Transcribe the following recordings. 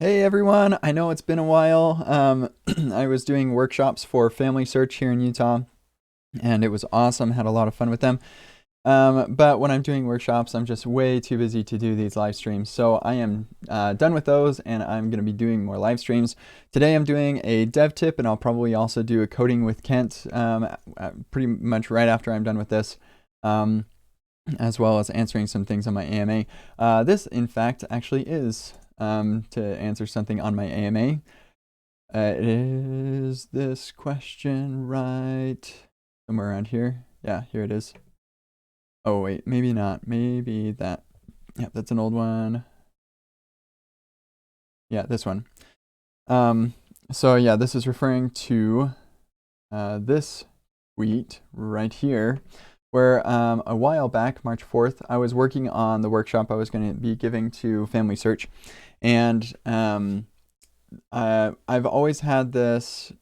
Hey everyone, I know it's been a while. I was doing workshops for Family Search here in Utah, and it was awesome. Had a lot of fun with them. But when I'm doing workshops, I'm just way too busy to do these live streams. So I am done with those, and I'm going to be doing more live streams. Today I'm doing a dev tip, and I'll probably also do a coding with Kent pretty much right after I'm done with this. As well as answering some things on my AMA. This, in fact, actually is to answer something on my AMA. Is this question right? Somewhere around here. Yeah, here it is. Oh, wait, maybe not. Maybe that. Yeah, that's an old one. Yeah, this one. So yeah, this is referring to this tweet right here, where a while back, March 4th, I was working on the workshop I was going to be giving to Family Search. And I've always had this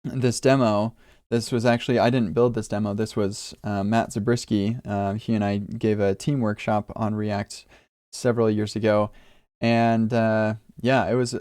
this demo. This was actually, I didn't build this demo. This was Matt Zabriskie. He and I gave a team workshop on React several years ago. And yeah, it was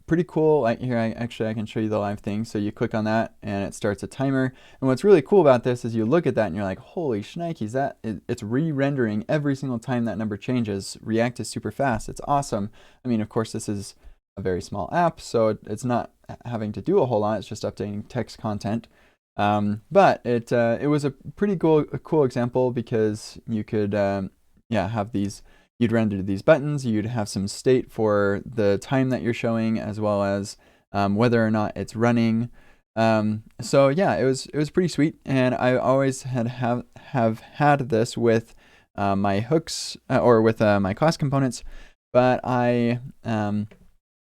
pretty cool. Here, I can show you the live thing. So you click on that and it starts a timer. And what's really cool about this is you look at that and you're like, holy shnikes, it's re-rendering every single time that number changes. React is super fast. It's awesome. I mean, of course, this is a very small app, so it's not having to do a whole lot. It's just updating text content. But it was a pretty cool example because you could have these. You'd render these buttons, you'd have some state for the time that you're showing, as well as whether or not it's running. So yeah, it was pretty sweet, and I always have had this with my hooks or with my class components, but I in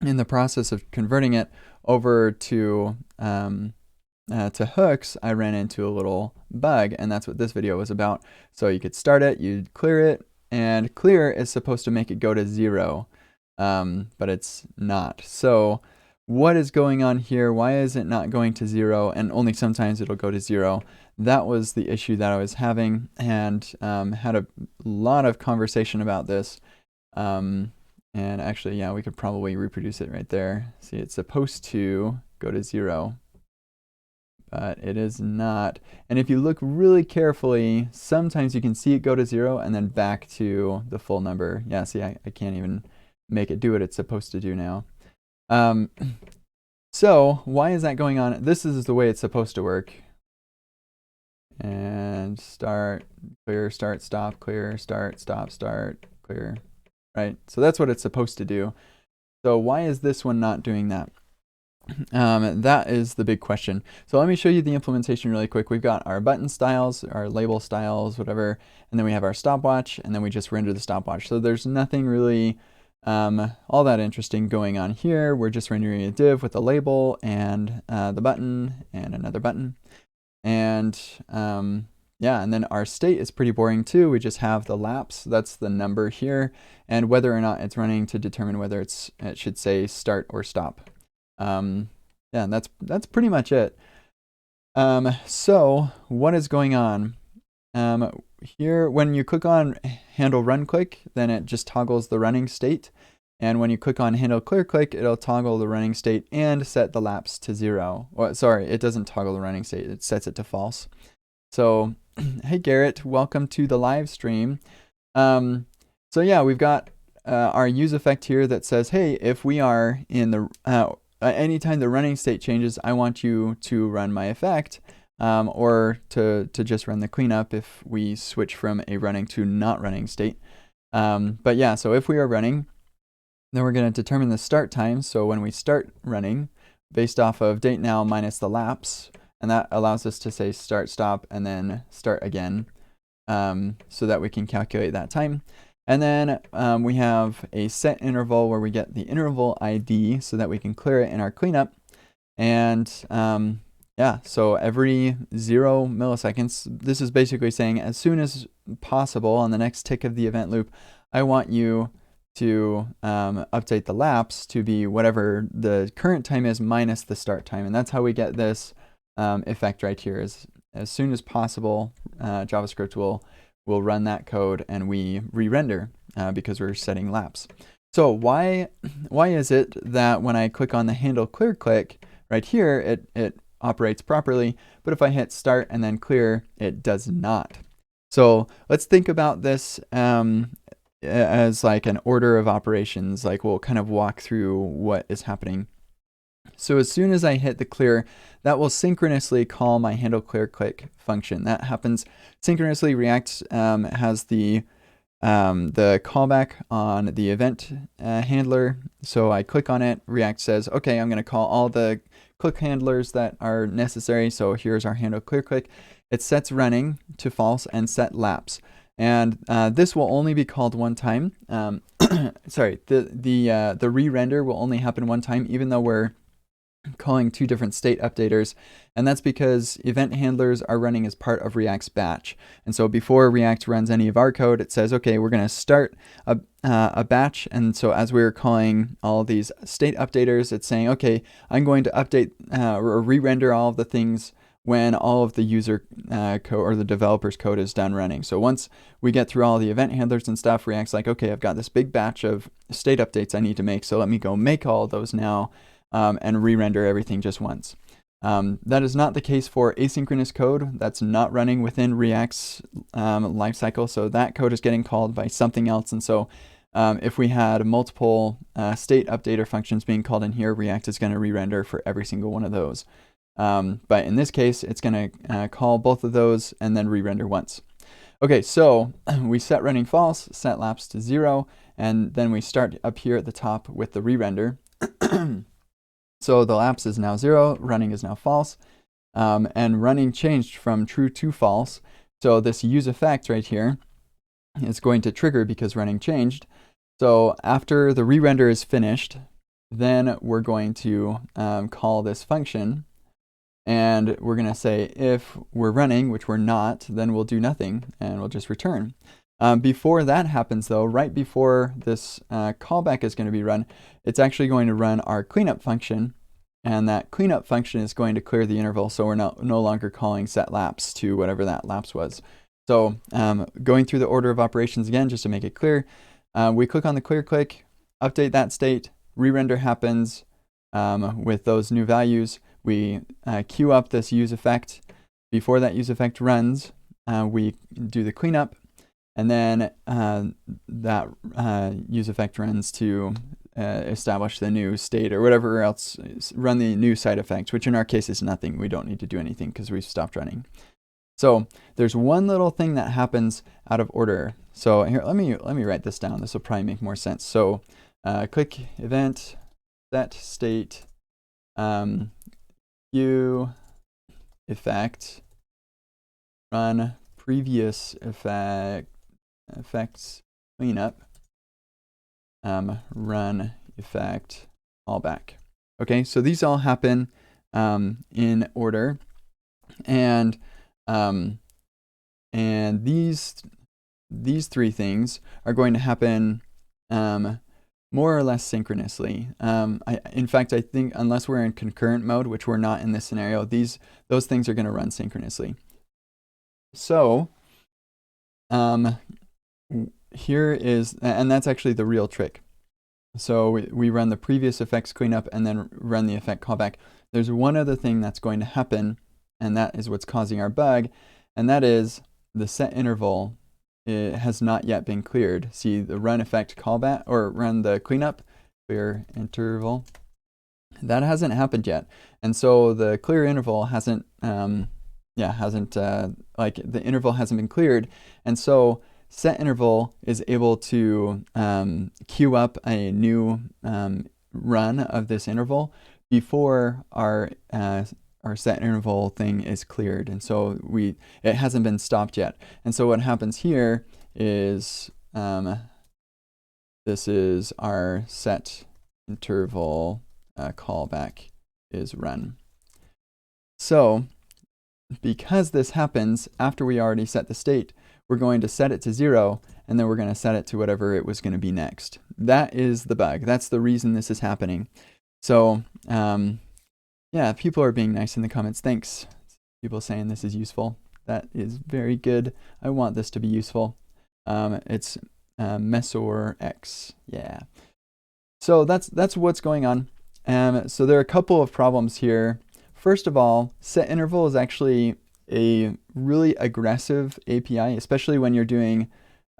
the process of converting it over to hooks, I ran into a little bug, and that's what this video was about. So you could start it, you'd clear it, and clear is supposed to make it go to 0, but it's not. So what is going on here? Why is it not going to 0, and only sometimes it'll go to 0? That was the issue that I was having, and had a lot of conversation about this. And actually, yeah, we could probably reproduce it right there. See, it's supposed to go to 0. But it is not. And if you look really carefully, sometimes you can see it go to 0 and then back to the full number. Yeah, see, I can't even make it do what it's supposed to do now. So why is that going on? This is the way it's supposed to work. And start, clear, start, stop, clear, start, stop, start, clear. Right? So that's what it's supposed to do. So why is this one not doing that? That is the big question. So let me show you the implementation really quick. We've got our button styles, our label styles, whatever, and then we have our stopwatch, and then we just render the stopwatch. So there's nothing really all that interesting going on here. We're just rendering a div with a label and the button and another button. And yeah, and then our state is pretty boring too. We just have the lapse, that's the number here, and whether or not it's running to determine whether it should say start or stop. Yeah, that's pretty much it. So what is going on? Here, when you click on handle run click, then it just toggles the running state. And when you click on handle clear click, it'll toggle the running state and set the lapse to 0. Well, sorry, it doesn't toggle the running state, it sets it to false. So, hey Garrett, welcome to the live stream. So yeah, we've got our use effect here that says, hey, if we are in the anytime the running state changes, I want you to run my effect, or to just run the cleanup if we switch from a running to not running state. But yeah, so if we are running, then we're going to determine the start time. So when we start running, based off of date now minus the lapse, and that allows us to say start, stop, and then start again, so that we can calculate that time. And then we have a set interval where we get the interval ID so that we can clear it in our cleanup. And yeah, so every 0 milliseconds, this is basically saying as soon as possible on the next tick of the event loop, I want you to update the lapse to be whatever the current time is minus the start time. And that's how we get this effect right here. Is as soon as possible, JavaScript will run that code and we re-render because we're setting lapse. So why is it that when I click on the handle clear click right here, it operates properly, but if I hit start and then clear, it does not? So let's think about this as like an order of operations. Like we'll kind of walk through what is happening. So as soon as I hit the clear, that will synchronously call my handle clear click function. That happens synchronously. React has the callback on the event handler. So I click on it. React says, okay, I'm going to call all the click handlers that are necessary. So here's our handle clear click. It sets running to false and set laps. And this will only be called one time. Sorry, the re-render will only happen one time, even though we're calling two different state updaters, and that's because event handlers are running as part of React's batch. And so before React runs any of our code, it says, okay, we're going to start a batch. And so as we're calling all these state updaters, it's saying, okay, I'm going to update or re-render all of the things when all of the user code or the developer's code is done running. So once we get through all the event handlers and stuff, React's like, okay, I've got this big batch of state updates I need to make, so let me go make all of those now. And re-render everything just once. That is not the case for asynchronous code. That's not running within React's lifecycle. So that code is getting called by something else. And so if we had multiple state updater functions being called in here, React is going to re-render for every single one of those. But in this case, it's going to call both of those and then re-render once. Okay, so we set running false, set laps to 0, and then we start up here at the top with the re-render. So the laps is now 0, running is now false, and running changed from true to false. So this use effect right here is going to trigger because running changed. So after the re-render is finished, then we're going to call this function, and we're going to say if we're running, which we're not, then we'll do nothing, and we'll just return. Before that happens, though, right before this callback is going to be run, it's actually going to run our cleanup function, and that cleanup function is going to clear the interval, so we're no longer calling set laps to whatever that laps was. So going through the order of operations again, just to make it clear, we click on the clear click, update that state, re-render happens with those new values. We queue up this use effect. Before that use effect runs, we do the cleanup. And then that use effect runs to establish the new state or whatever else, run the new side effect, which in our case is nothing. We don't need to do anything because we've stopped running. So there's one little thing that happens out of order. So here, let me write this down. This will probably make more sense. So click event set state queue effect run previous effects cleanup run effect callback. Okay, so these all happen in order, and these three things are going to happen more or less synchronously. In fact, I think unless we're in concurrent mode, which we're not in this scenario, those things are going to run synchronously. So here is, and that's actually the real trick. So we run the previous effects cleanup and then run the effect callback. There's one other thing that's going to happen, and that is what's causing our bug, and that is the set interval. It has not yet been cleared. See the run effect callback or run the cleanup, clear interval. That hasn't happened yet, and so the clear interval hasn't. Like the interval hasn't been cleared, and so set interval is able to queue up a new run of this interval before our set interval thing is cleared, and so it hasn't been stopped yet. And so what happens here is this is our set interval callback is run. So because this happens after we already set the state, we're going to set it to 0, and then we're going to set it to whatever it was going to be next. That is the bug. That's the reason this is happening. So yeah, people are being nice in the comments. Thanks. People saying this is useful. That is very good. I want this to be useful. It's Mesor X. Yeah. So that's what's going on. So there are a couple of problems here. First of all, setInterval is actually a really aggressive API, especially when you're doing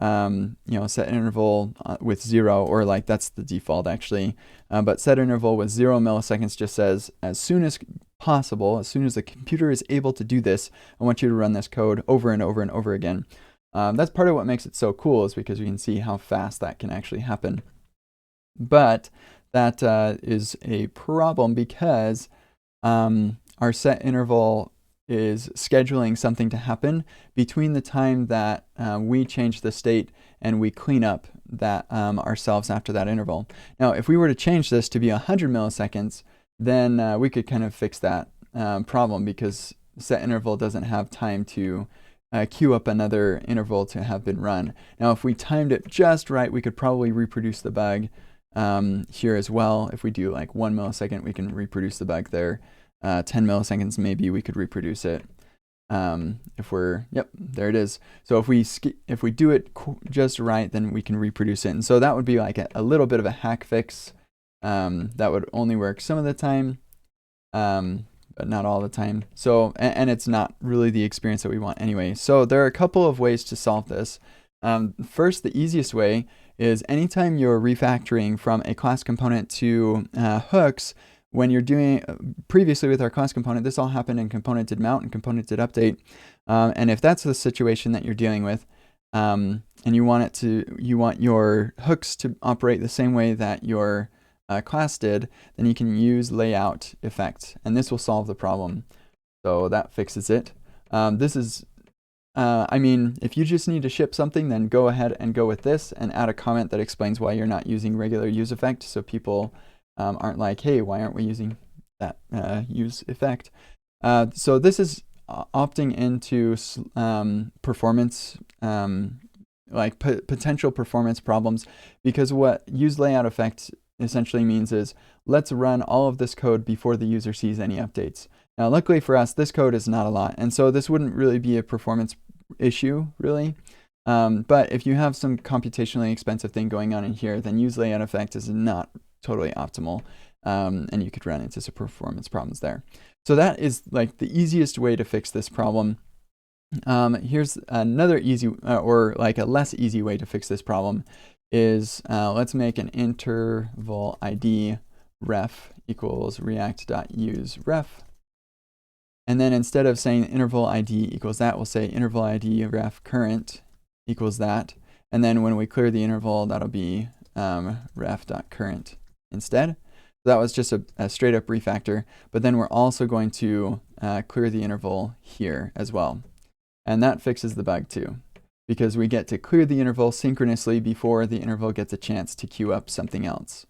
setInterval with 0, or like that's the default actually. But setInterval with 0 milliseconds just says, as soon as possible, as soon as the computer is able to do this, I want you to run this code over and over and over again. That's part of what makes it so cool, is because we can see how fast that can actually happen. But that is a problem because our setInterval is scheduling something to happen between the time that we change the state and we clean up that ourselves after that interval. Now, if we were to change this to be 100 milliseconds, then we could kind of fix that problem, because setInterval doesn't have time to queue up another interval to have been run. Now, if we timed it just right, we could probably reproduce the bug here as well. If we do like 1 millisecond, we can reproduce the bug there. 10 milliseconds, maybe we could reproduce it. If we're, yep, there it is. So if we do it just right, then we can reproduce it. And so that would be like a little bit of a hack fix. That would only work some of the time, but not all the time. So, and it's not really the experience that we want anyway. So there are a couple of ways to solve this. First, the easiest way is anytime you're refactoring from a class component to hooks, when you're doing previously with our class component, this all happened in component did mount and component did update. And if that's the situation that you're dealing with, and you want your hooks to operate the same way that your class did, then you can use layout effect, and this will solve the problem. So that fixes it. This is, I mean, if you just need to ship something, then go ahead and go with this and add a comment that explains why you're not using regular use effect, so people aren't like, hey, why aren't we using that use effect? So this is opting into performance, like potential performance problems, because what use layout effect essentially means is, let's run all of this code before the user sees any updates. Now, luckily for us, this code is not a lot, and so this wouldn't really be a performance issue, really. But if you have some computationally expensive thing going on in here, then use layout effect is not totally optimal, and you could run into some performance problems there. So that is like the easiest way to fix this problem. Here's another easy, or like a less easy way to fix this problem is, let's make an interval ID ref equals React.useRef. And then instead of saying interval ID equals that, we'll say interval ID ref current equals that. And then when we clear the interval, that'll be ref.current instead. So that was just a straight up refactor, but then we're also going to clear the interval here as well. And that fixes the bug too, because we get to clear the interval synchronously before the interval gets a chance to queue up something else.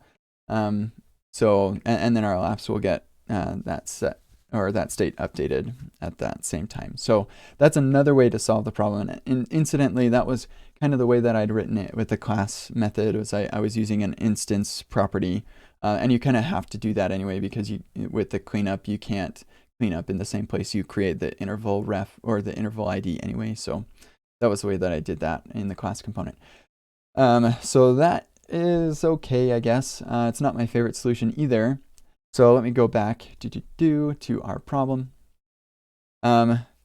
And then our elapse will get that state updated at that same time. So that's another way to solve the problem. And incidentally, that was kind of the way that I'd written it with the class method. Was I was using an instance property, and you kind of have to do that anyway, because with the cleanup, you can't clean up in the same place you create the interval ref or the interval ID anyway. So that was the way that I did that in the class component. So that is okay, I guess. It's not my favorite solution either. So let me go back to our problem.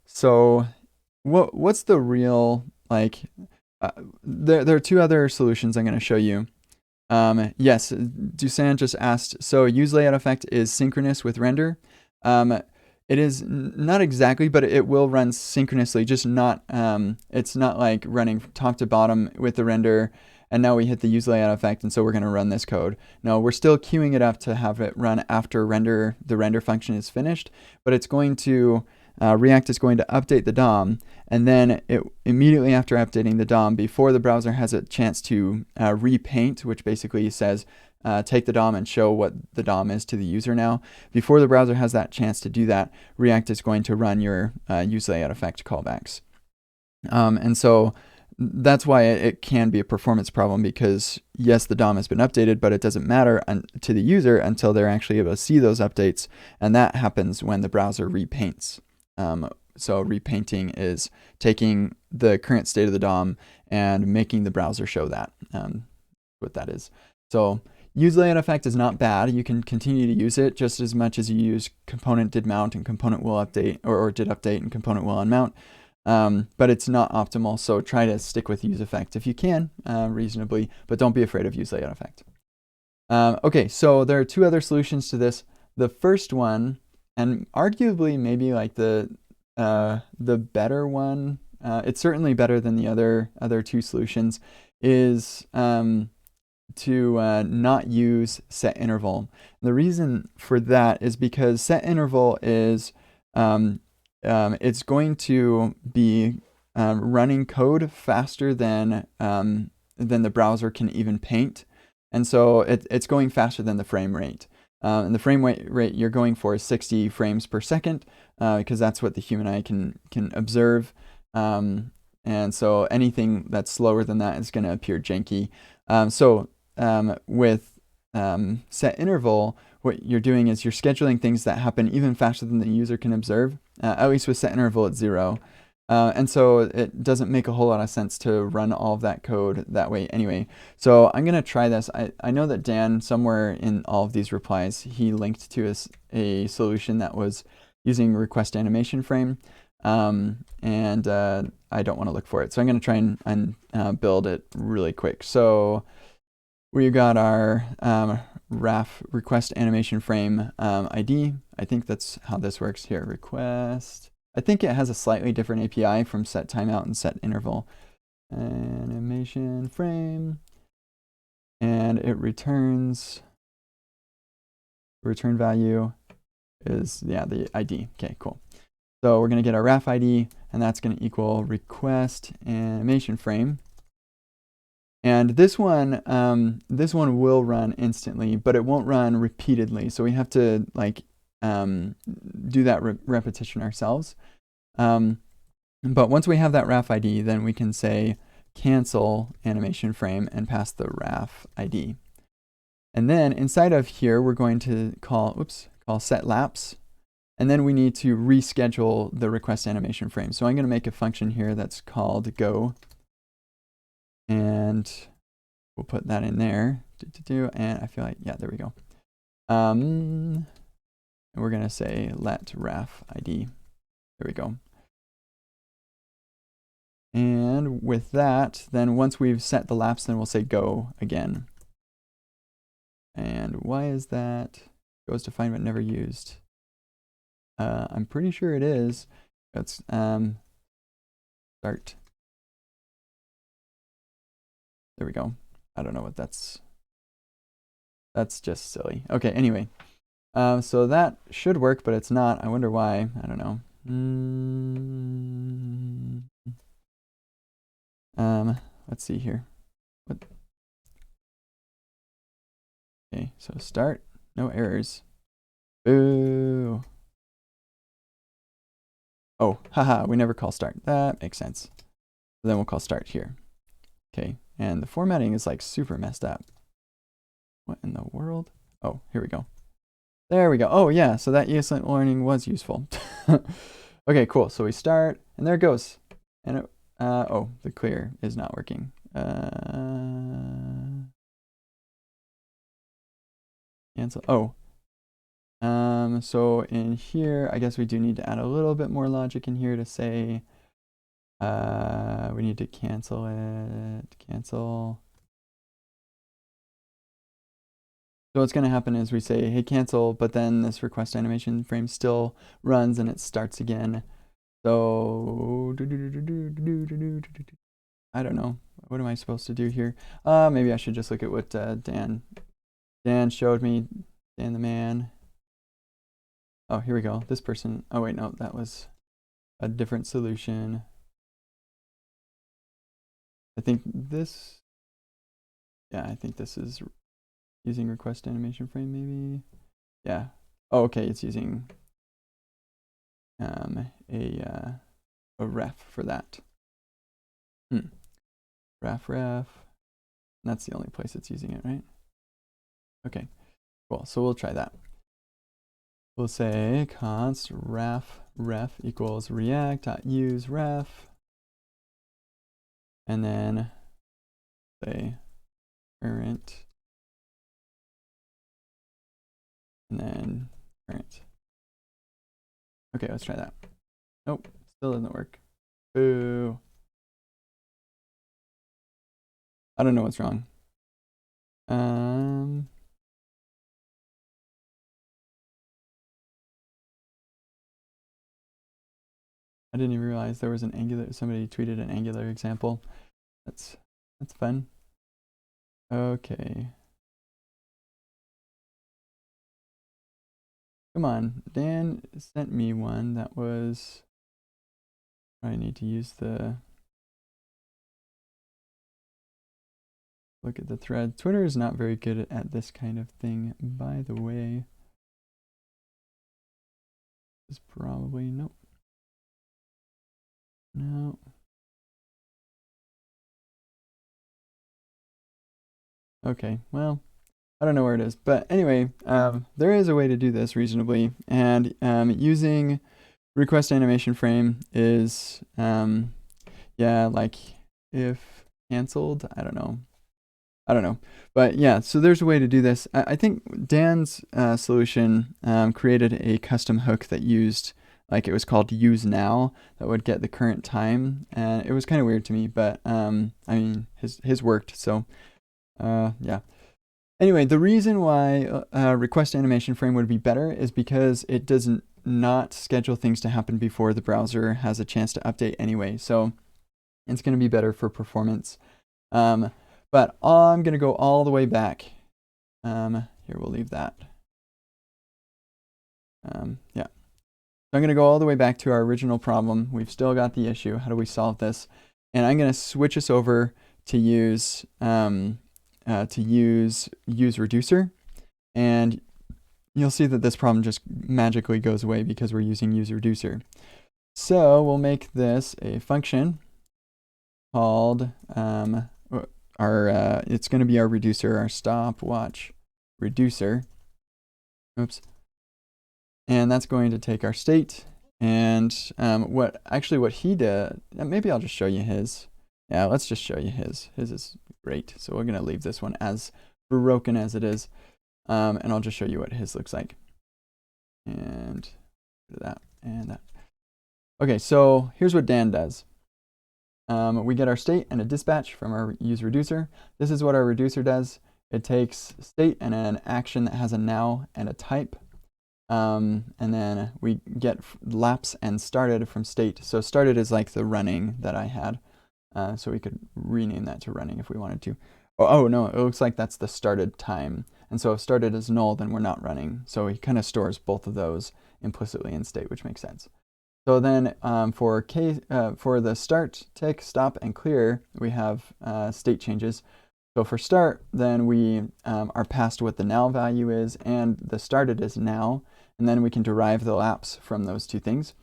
So what's the real, like, there are two other solutions I'm going to show you. Yes, Dusan just asked, so use layout effect is synchronous with render. It is not exactly, but it will run synchronously, just not, it's not like running top to bottom with the render, and now we hit the use layout effect, and so we're going to run this code. No, we're still queuing it up to have it run after the render function is finished, but it's going to, React is going to update the DOM, and then immediately after updating the DOM, before the browser has a chance to repaint, which basically says, take the DOM and show what the DOM is to the user now. Before the browser has that chance to do that, React is going to run your use layout effect callbacks. And so that's why it can be a performance problem, because yes, the DOM has been updated, but it doesn't matter to the user until they're actually able to see those updates. And that happens when the browser repaints. So repainting is taking the current state of the DOM and making the browser show that, what that is. So use layout effect is not bad. You can continue to use it just as much as you use component did mount and component will update, or did update and component will unmount. But it's not optimal, so try to stick with use effect if you can, reasonably, but don't be afraid of use layout effect. Okay, so there are two other solutions to this. The first one, and arguably maybe like the better one, it's certainly better than the other two solutions, is to not use set interval. The reason for that is because set interval is it's going to be running code faster than the browser can even paint, and so it's going faster than the frame rate. And the frame rate you're going for is 60 frames per second, because that's what the human eye can observe. And so anything that's slower than that is going to appear janky. With set interval, what you're doing is you're scheduling things that happen even faster than the user can observe. At least with set interval, it's 0. And so it doesn't make a whole lot of sense to run all of that code that way anyway. So I'm going to try this. I know that Dan, somewhere in all of these replies, he linked to a solution that was using request animation frame. And I don't want to look for it. So I'm going to try and build it really quick. So we got our RAF request animation frame ID. I think that's how this works here. Request. I think it has a slightly different API from set timeout and set interval. Animation frame. And it returns, return value is, yeah, the ID. Okay, cool. So we're going to get our RAF ID, and that's going to equal request animation frame. And this one will run instantly, but it won't run repeatedly. So we have to like do that repetition ourselves. But once we have that RAF ID, then we can say cancel animation frame and pass the RAF ID. And then inside of here, we're going to call set lapse. And then we need to reschedule the request animation frame. So I'm going to make a function here that's called go. And we'll put that in there. And I feel like, yeah, there we go. And we're going to say let RAF ID. There we go. And with that, then once we've set the lapse, then we'll say go again. And why is that? Goes to find but never used. I'm pretty sure it is. Let's start. There we go. I don't know what that's just silly. Okay, anyway. So that should work, but it's not. I wonder why. I don't know. Let's see here. Okay, so start. No errors. Boo. Oh, haha, we never call start. That makes sense. So then we'll call start here. Okay, and the formatting is like super messed up. What in the world? Oh, here we go. There we go. Oh yeah, so that ESL learning was useful. Okay, cool. So we start, and there it goes. And it, oh, the clear is not working. Cancel. Oh. So in here, I guess we do need to add a little bit more logic in here to say we need to cancel it. Cancel. So what's going to happen is we say, hey, cancel, but then this request animation frame still runs and it starts again. So I don't know. What am I supposed to do here? Maybe I should just look at what Dan showed me. Dan the man. Oh, here we go. This person. Oh, wait, no, that was a different solution. I think this. Yeah, I think this is using request animation frame, maybe. Yeah. Oh, okay, it's using a ref for that. Ref. That's the only place it's using it, right? Okay, cool. So we'll try that. We'll say const ref equals React.useRef, and then say current and then current. Okay, let's try that. Nope, still doesn't work. Boo. I don't know what's wrong. I didn't even realize there was an Angular. Somebody tweeted an Angular example. That's fun. Okay. Come on, Dan sent me one that was. I need to use the. Look at the thread. Twitter is not very good at this kind of thing, by the way. It's probably nope. No. Okay, well, I don't know where it is, but anyway, there is a way to do this reasonably, and using request animation frame is, yeah, like if canceled, I don't know, but yeah. So there's a way to do this. I think Dan's solution created a custom hook that used, like it was called use now, that would get the current time, and it was kind of weird to me, but I mean his worked, so yeah. Anyway, the reason why request animation frame would be better is because it doesn't not schedule things to happen before the browser has a chance to update anyway. So it's going to be better for performance. But I'm going to go all the way back. Here, we'll leave that. Yeah. So I'm going to go all the way back to our original problem. We've still got the issue. How do we solve this? And I'm going to switch us over to use useReducer, and you'll see that this problem just magically goes away because we're using useReducer. So we'll make this a function called it's going to be our reducer, our stopwatch reducer. Oops. And that's going to take our state, and what he did, maybe I'll just show you his. Yeah, let's just show you his. His is great. So we're going to leave this one as broken as it is. And I'll just show you what his looks like. And that and that. Okay, so here's what Dan does. We get our state and a dispatch from our useReducer. This is what our reducer does. It takes state and an action that has a now and a type. And then we get lapse and started from state. So started is like the running that I had. So we could rename that to running if we wanted to. Oh no, it looks like that's the started time. And so if started is null, then we're not running. So he kind of stores both of those implicitly in state, which makes sense. So then for the start, tick, stop, and clear, we have state changes. So for start, then we are passed what the now value is, and the started is now, and then we can derive the lapse from those two things.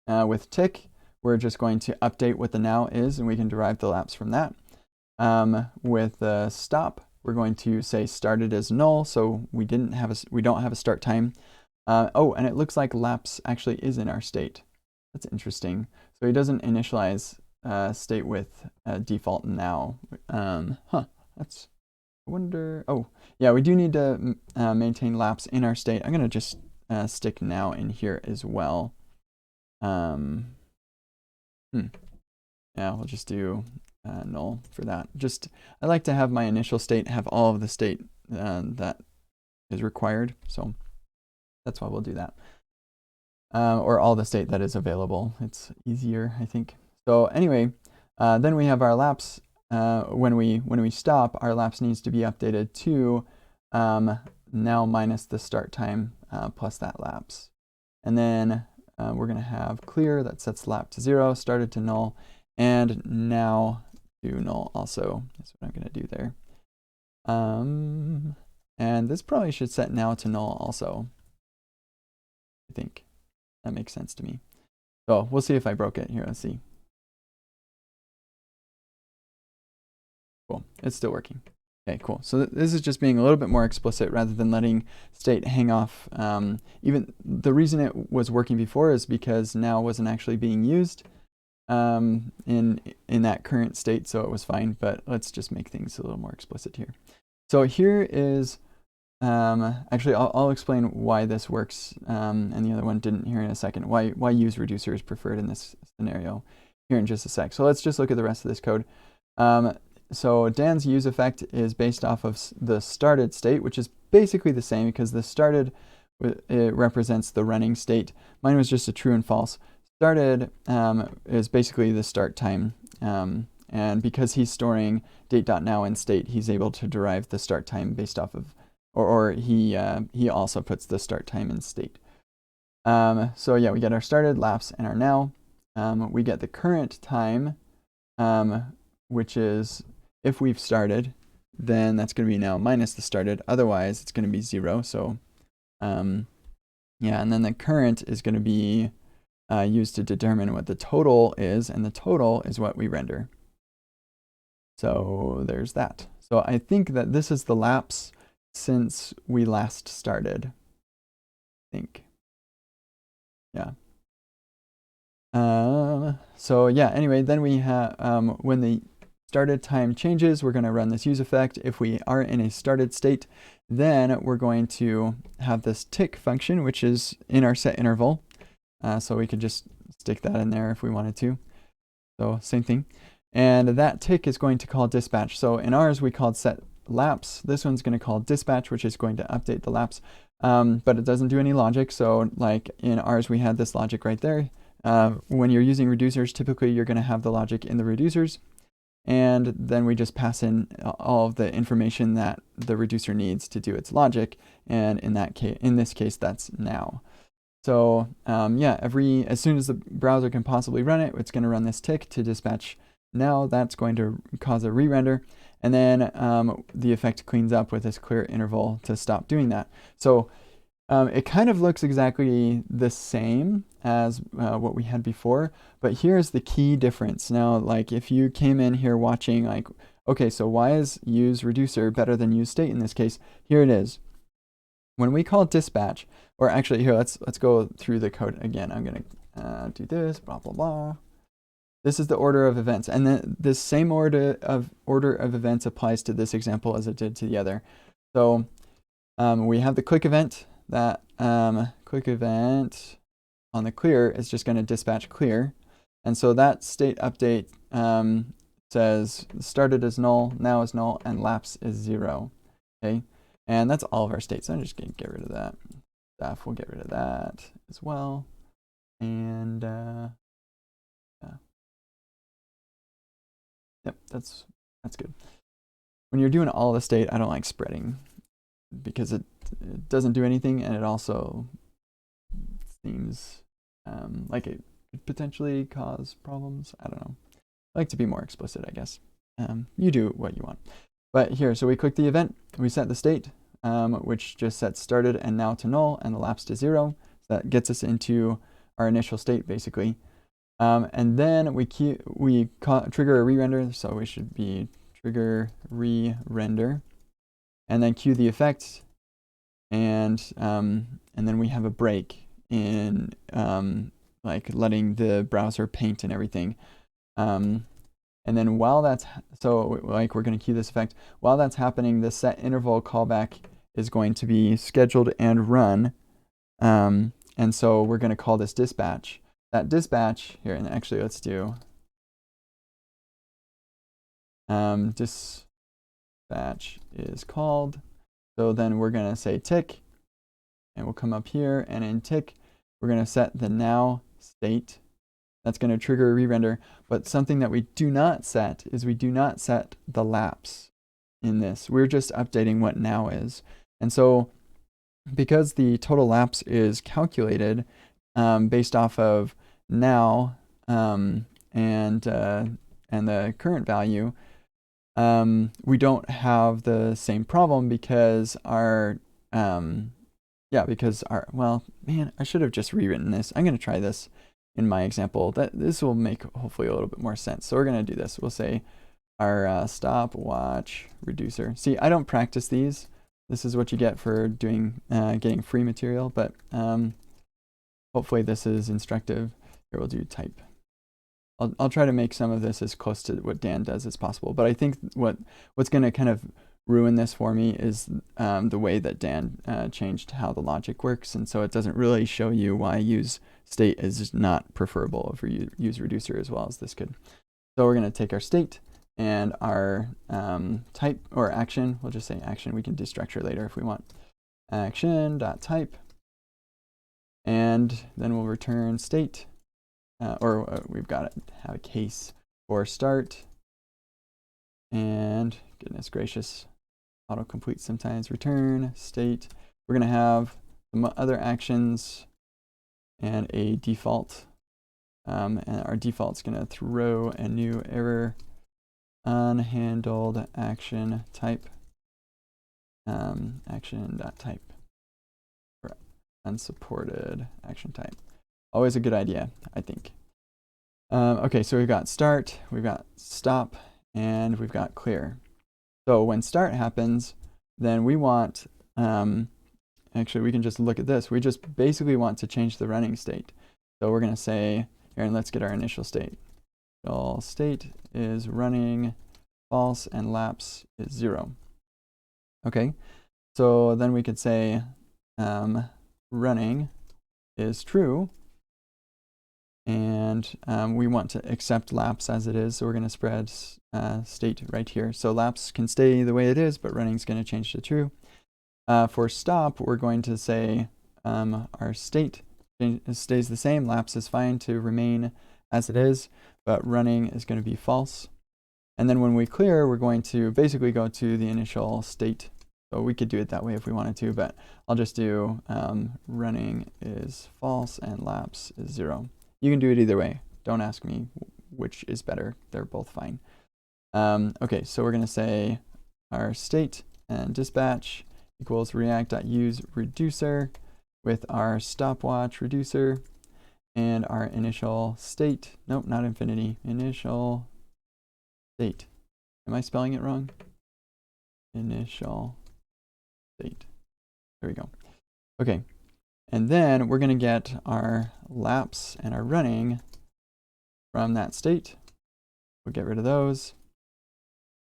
With tick, we're just going to update what the now is, and we can derive the lapse from that. With the stop, we're going to say started as null, so we don't have a start time. Oh, and it looks like lapse actually is in our state. That's interesting. So he doesn't initialize state with default now. That's, I wonder. Oh, yeah, we do need to maintain lapse in our state. I'm gonna just stick now in here as well. Yeah, we'll just do null for that. I like to have my initial state have all of the state that is required, so that's why we'll do that. Or all the state that is available. It's easier, I think. So anyway, then we have our lapse. When we stop, our lapse needs to be updated to now minus the start time plus that lapse. And then we're going to have clear that sets lap to 0, started to null, and now to null also. That's what I'm going to do there. And this probably should set now to null also. I think that makes sense to me. So we'll see if I broke it here. Let's see. Cool. It's still working. Okay, cool. So this is just being a little bit more explicit rather than letting state hang off. Even the reason it was working before is because now wasn't actually being used in that current state, so it was fine. But let's just make things a little more explicit here. So here is actually, I'll explain why this works, and the other one didn't here in a second. Why useReducer is preferred in this scenario here in just a sec. So let's just look at the rest of this code. So Dan's use effect is based off of the started state, which is basically the same because the started it represents the running state. Mine was just a true and false. Started is basically the start time. And because he's storing date.now in state, he's able to derive the start time based off of, or he also puts the start time in state. So yeah, we get our started, lapse, and our now. We get the current time, which is if we've started, then that's going to be now minus the started. Otherwise, it's going to be 0. So yeah, and then the current is going to be used to determine what the total is, and the total is what we render. So there's that. So I think that this is the lapse since we last started. I think. Yeah. So yeah, anyway, then we have, when the started time changes, we're going to run this use effect. If we are in a started state, then we're going to have this tick function, which is in our set interval. So we could just stick that in there if we wanted to. So same thing. And that tick is going to call dispatch. So in ours, we called set lapse. This one's going to call dispatch, which is going to update the lapse. But it doesn't do any logic. So like in ours, we had this logic right there. When you're using reducers, typically you're going to have the logic in the reducers. And then we just pass in all of the information that the reducer needs to do its logic. And in this case, that's now. So yeah, as soon as the browser can possibly run it, it's going to run this tick to dispatch now. That's going to cause a re-render. And then the effect cleans up with this clear interval to stop doing that. So it kind of looks exactly the same as what we had before, but here's the key difference. Now, like if you came in here watching, like, okay, so why is useReducer better than useState in this case? Here it is. When we call dispatch, or actually here, let's go through the code again. I'm gonna do this, blah blah blah. This is the order of events, and then this same order of events applies to this example as it did to the other. So we have the click event. That click event on the clear is just going to dispatch clear. And so that state update says started is null, now is null, and lapse is 0. Okay, and that's all of our states. So I'm just going to get rid of that. Staff will get rid of that as well. And yeah. Yep, that's good. When you're doing all the state, I don't like spreading because it doesn't do anything, and it also seems like it could potentially cause problems. I don't know. I like to be more explicit, I guess. You do what you want. But here, so we click the event, we set the state, which just sets started and now to null and the lapse to 0. So that gets us into our initial state, basically. And then we trigger a re-render, so we should be trigger re-render, and then cue the effect. And then we have a break in like letting the browser paint and everything. And then while that's, so like we're going to cue this effect. While that's happening, the set interval callback is going to be scheduled and run. And so we're going to call this dispatch. That dispatch here, and actually let's do dispatch is called. So then we're going to say tick, and we'll come up here, and in tick, we're going to set the now state. That's going to trigger a re-render. But something that we do not set is we do not set the lapse in this. We're just updating what now is. And so because the total lapse is calculated based off of now and the current value, we don't have the same problem because well, man, I should have just rewritten this. I'm going to try this in my example. This will make hopefully a little bit more sense. So we're going to do this. We'll say our stopwatch reducer. See, I don't practice these. This is what you get for doing getting free material, but hopefully this is instructive. Here we'll do type. I'll try to make some of this as close to what Dan does as possible. But I think what's going to kind of ruin this for me is the way that Dan changed how the logic works, and so it doesn't really show you why use state is not preferable over use reducer as well as this could. So we're going to take our state and our type or action. We'll just say action. We can destructure later if we want. Action.type, and then we'll return state, we've got to have a case for start, and goodness gracious, autocomplete sometimes. Return state. We're going to have some other actions and a default, and our default's going to throw a new error, unhandled action type, action.type, or unsupported action type. Always a good idea, I think. Okay, so we've got start, we've got stop, and we've got clear. So when start happens, then we want, actually we can just look at this. We just basically want to change the running state. So we're going to say, here, and let's get our initial state. Initial state is running false and lapse is 0. Okay, so then we could say running is true, and we want to accept lapse as it is, so we're going to spread state right here. So lapse can stay the way it is, but running is going to change to true. For stop, we're going to say our state stays the same. Lapse is fine to remain as it is, but running is going to be false. And then when we clear, we're going to basically go to the initial state. So we could do it that way if we wanted to, but I'll just do running is false and lapse is 0. You can do it either way. Don't ask me which is better. They're both fine. Okay, so we're going to say our state and dispatch equals React.useReducer with our stopwatch reducer and our initial state. Nope, not infinity. Initial state. Am I spelling it wrong? Initial state. There we go. Okay. And then we're going to get our lapse and our running from that state. We'll get rid of those.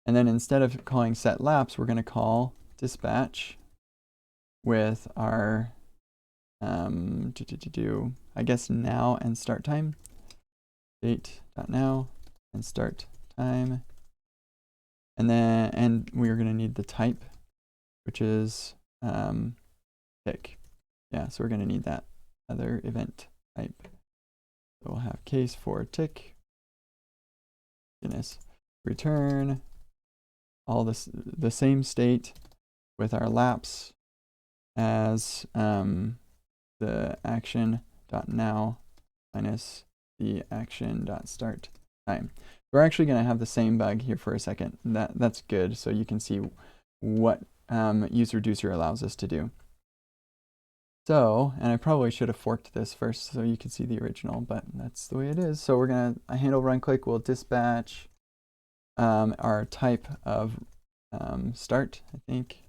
And then instead of calling set lapse, we're going to call dispatch with our, I guess now and start time. State.now and start time. And then, we're going to need the type, which is tick. Yeah, so we're going to need that other event type. So we'll have case for tick. Goodness. Return all this, the same state with our lapse as the action.now minus the action.start time. We're actually going to have the same bug here for a second. That's good, so you can see what useReducer allows us to do. So, and I probably should have forked this first so you could see the original, but that's the way it is. So we're going to handle run click will dispatch our type of start, I think.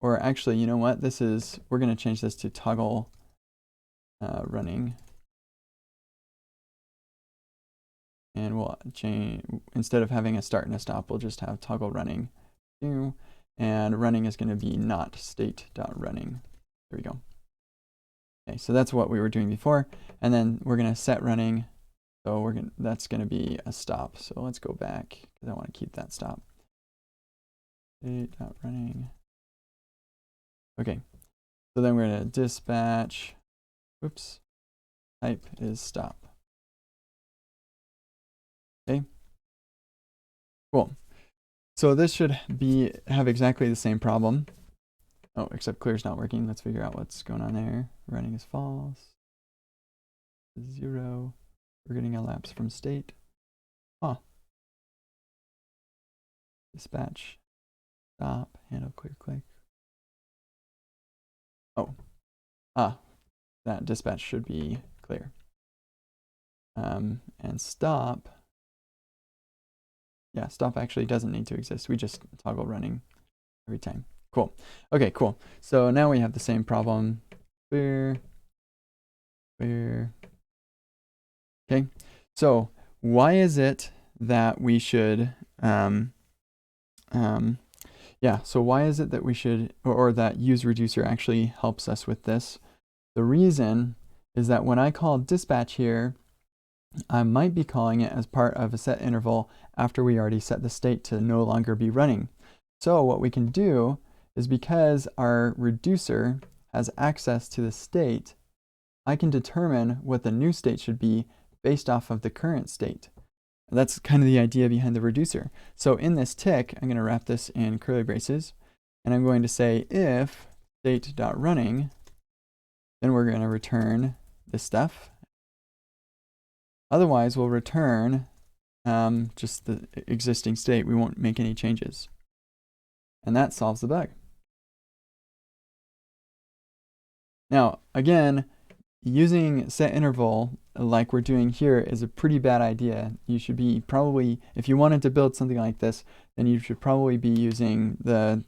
Or actually, you know what? We're going to change this to toggle running. And we'll change, instead of having a start and a stop, we'll just have toggle running. And running is going to be not state.running. There we go. Okay, so that's what we were doing before. And then we're going to set running. So that's going to be a stop. So let's go back because I want to keep that stop. State.running. Okay, so then we're going to dispatch. Oops. Type is stop. Okay. Cool. So this should have exactly the same problem. Oh, except clear's not working. Let's figure out what's going on there. Running is false. 0. We're getting a lapse from state. Huh. Dispatch. Stop. Handle clear click. Oh. That dispatch should be clear. And stop. Yeah, stop actually doesn't need to exist. We just toggle running every time. Cool. Okay, cool. So now we have the same problem. Clear. Okay. So why is it that we should yeah, so why is it that we should, or that useReducer actually helps us with this? The reason is that when I call dispatch here, I might be calling it as part of a set interval after we already set the state to no longer be running. So what we can do is, because our reducer has access to the state, I can determine what the new state should be based off of the current state. That's kind of the idea behind the reducer. So in this tick, I'm going to wrap this in curly braces, and I'm going to say if state.running, then we're going to return this stuff. Otherwise, we'll return just the existing state. We won't make any changes. And that solves the bug. Now, again, using set interval like we're doing here is a pretty bad idea. You should be probably, if you wanted to build something like this, then you should probably be using the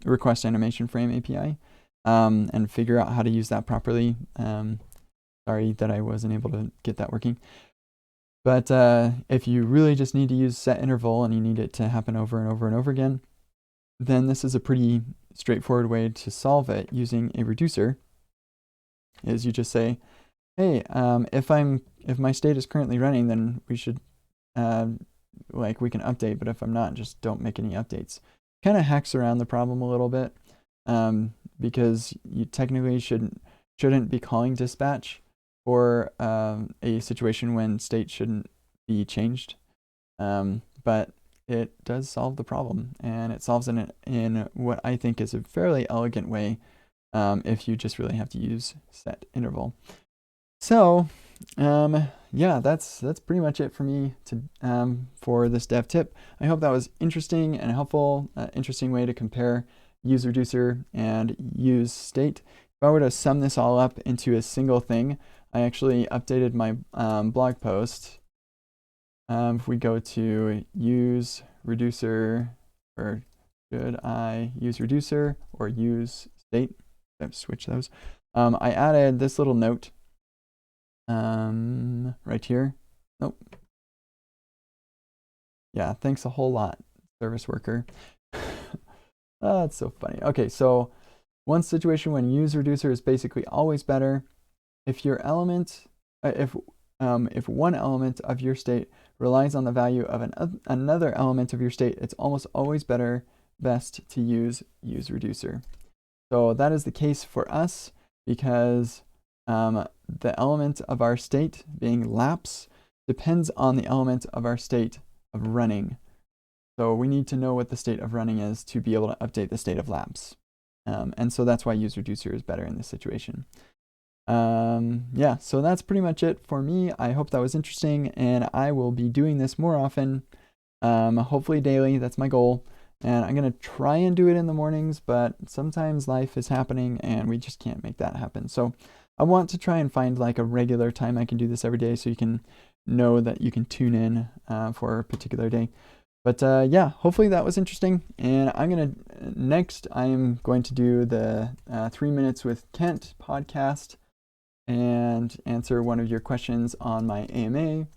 request animation frame API and figure out how to use that properly. Sorry that I wasn't able to get that working. But if you really just need to use set interval and you need it to happen over and over and over again, then this is a pretty straightforward way to solve it using a reducer. Is you just say, hey, if my state is currently running, then we should we can update, but if I'm not, just don't make any updates. Kind of hacks around the problem a little bit because you technically shouldn't be calling dispatch for a situation when state shouldn't be changed, but it does solve the problem, and it solves it in what I think is a fairly elegant way if you just really have to use set interval. So yeah, that's pretty much it for me for this dev tip. I hope that was interesting and helpful, interesting way to compare useReducer and useState. If I were to sum this all up into a single thing, I actually updated my blog post. If we go to useReducer, or should I use reducer or use state? I've switched those. I added this little note right here. Nope. Yeah, thanks a whole lot, service worker. Oh, that's so funny. Okay, so one situation when useReducer is basically always better. If your element, if one element of your state relies on the value of another element of your state, it's almost always best to use useReducer. So that is the case for us because the element of our state being lapse depends on the element of our state of running. So we need to know what the state of running is to be able to update the state of lapse. And so that's why useReducer is better in this situation. Yeah, so that's pretty much it for me. I hope that was interesting, and I will be doing this more often, hopefully daily. That's my goal. And I'm going to try and do it in the mornings, but sometimes life is happening and we just can't make that happen. So I want to try and find like a regular time I can do this every day so you can know that you can tune in for a particular day. But yeah, hopefully that was interesting. And next I am going to do the 3 Minutes with Kent podcast and answer one of your questions on my AMA.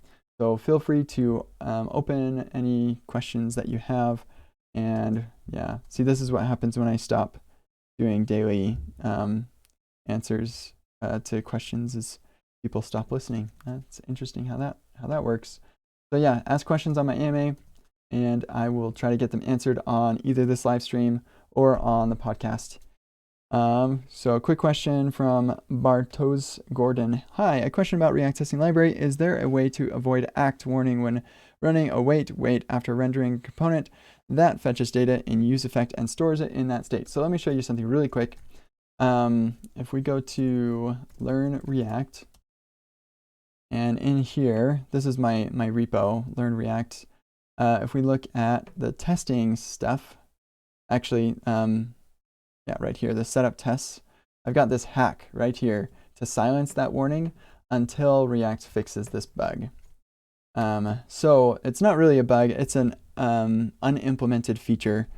So feel free to open any questions that you have. And yeah, see, this is what happens when I stop doing daily answers to questions, is people stop listening. That's interesting how that works. So yeah, ask questions on my AMA, and I will try to get them answered on either this live stream or on the podcast. So a quick question from Bartos Gordon. Hi, a question about React testing library. Is there a way to avoid act warning when running a wait after rendering component that fetches data in useEffect and stores it in that state? So let me show you something really quick. If we go to Learn React, and in here, this is my repo, Learn React. If we look at the testing stuff, actually, yeah, right here, the setup tests, I've got this hack right here to silence that warning until React fixes this bug. So it's not really a bug, it's an unimplemented feature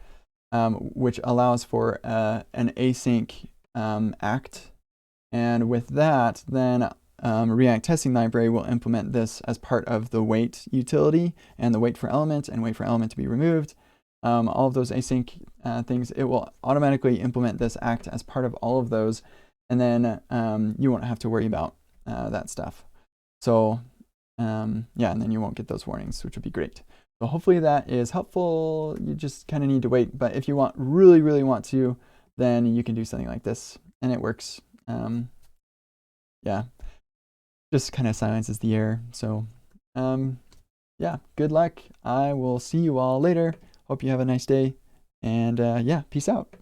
which allows for an async act. And with that, then React testing library will implement this as part of the wait utility and the wait for element and wait for element to be removed. All of those async things, it will automatically implement this act as part of all of those, and then you won't have to worry about that stuff. So yeah, and then you won't get those warnings, which would be great. So hopefully that is helpful. You just kind of need to wait, but if you really want to, then you can do something like this, and it works. Yeah, just kind of silences the error. So yeah, good luck. I will see you all later. Hope you have a nice day, and yeah, peace out.